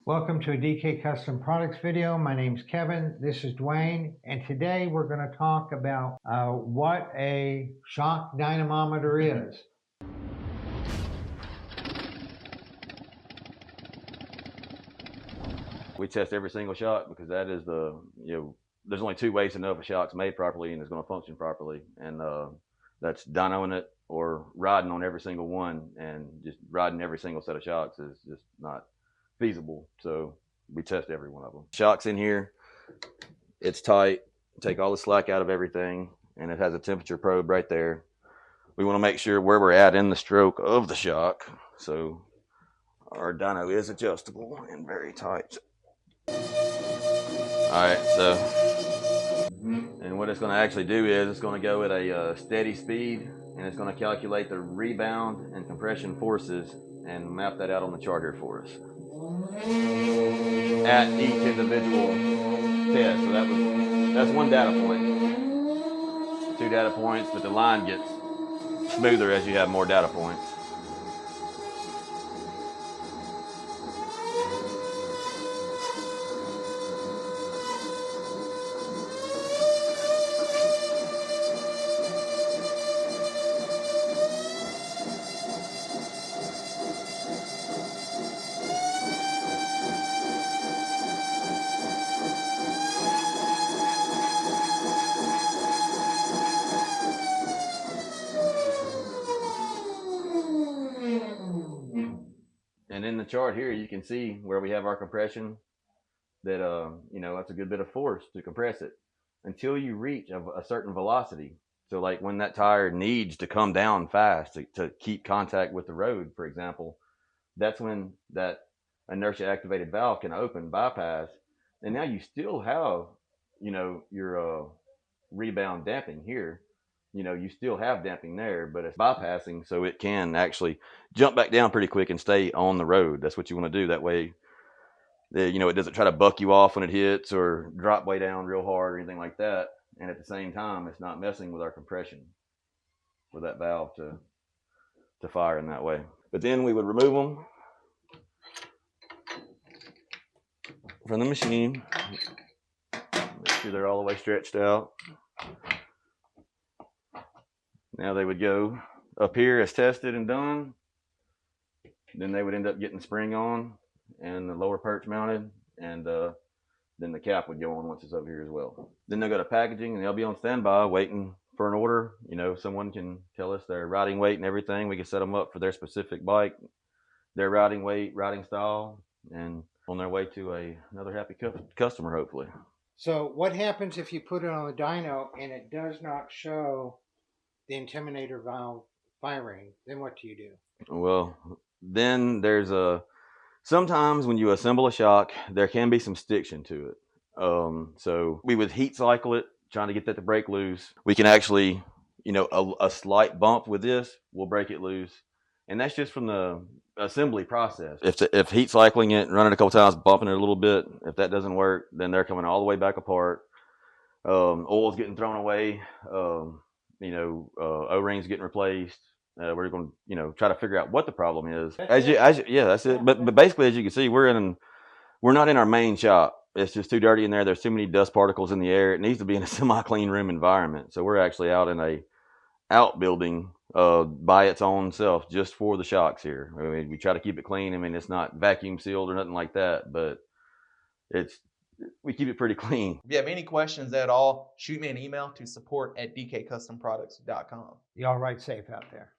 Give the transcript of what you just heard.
Welcome to a DK Custom Products video. My name's Kevin, this is Dwayne, and today we're going to talk about what a shock dynamometer is. We test every single shock because that is there's only two ways to know if a shock's made properly and is going to function properly, and that's dynoing it or riding on every single one, and just riding every single set of shocks is just not feasible. So we test every one of them. Shocks in here, it's tight, take all the slack out of everything, and it has a temperature probe right there. We want to make sure where we're at in the stroke of the shock, so our dyno is adjustable and very tight. Alright, and what it's going to actually do is it's going to go at a steady speed, and it's going to calculate the rebound and compression forces and map that out on the chart here for us at each individual test. So that's one data point, 2 data points, but the line gets smoother as you have more data points. And in the chart here, you can see where we have our compression, that that's a good bit of force to compress it until you reach a certain velocity. So like when that tire needs to come down fast to keep contact with the road, for example, that's when that inertia activated valve can open, bypass, and now you still have, your rebound damping here. You still have damping there, but it's bypassing, so it can actually jump back down pretty quick and stay on the road. That's what you want to do. That way, it doesn't try to buck you off when it hits or drop way down real hard or anything like that. And at the same time, it's not messing with our compression for that valve to fire in that way. But then we would remove them from the machine. Make sure they're all the way stretched out. Now they would go up here as tested and done. Then they would end up getting spring on and the lower perch mounted, and then the cap would go on once it's over here as well. Then they'll go to packaging, and they'll be on standby waiting for an order. Someone can tell us their riding weight and everything. We can set them up for their specific bike, their riding weight, riding style, and on their way to another happy customer, hopefully. So what happens if you put it on the dyno and it does not show the intimidator valve firing? Then what do you do? Well, then there's sometimes when you assemble a shock, there can be some stiction to it. So we would heat cycle it, trying to get that to break loose. We can actually, a slight bump with this will break it loose. And that's just from the assembly process. If heat cycling it, running a couple times, bumping it a little bit, if that doesn't work, then they're coming all the way back apart. Oil's getting thrown away. O-rings getting replaced. We're going to try to figure out what the problem is. Yeah, that's it. But basically, as you can see, we're not in our main shop. It's just too dirty in there. There's too many dust particles in the air. It needs to be in a semi-clean room environment. So we're actually out in a outbuilding by its own self, just for the shocks here. I mean, we try to keep it clean. I mean, it's not vacuum sealed or nothing like that, but we keep it pretty clean. If you have any questions at all, shoot me an email to support@dkcustomproducts.com. Y'all ride safe out there.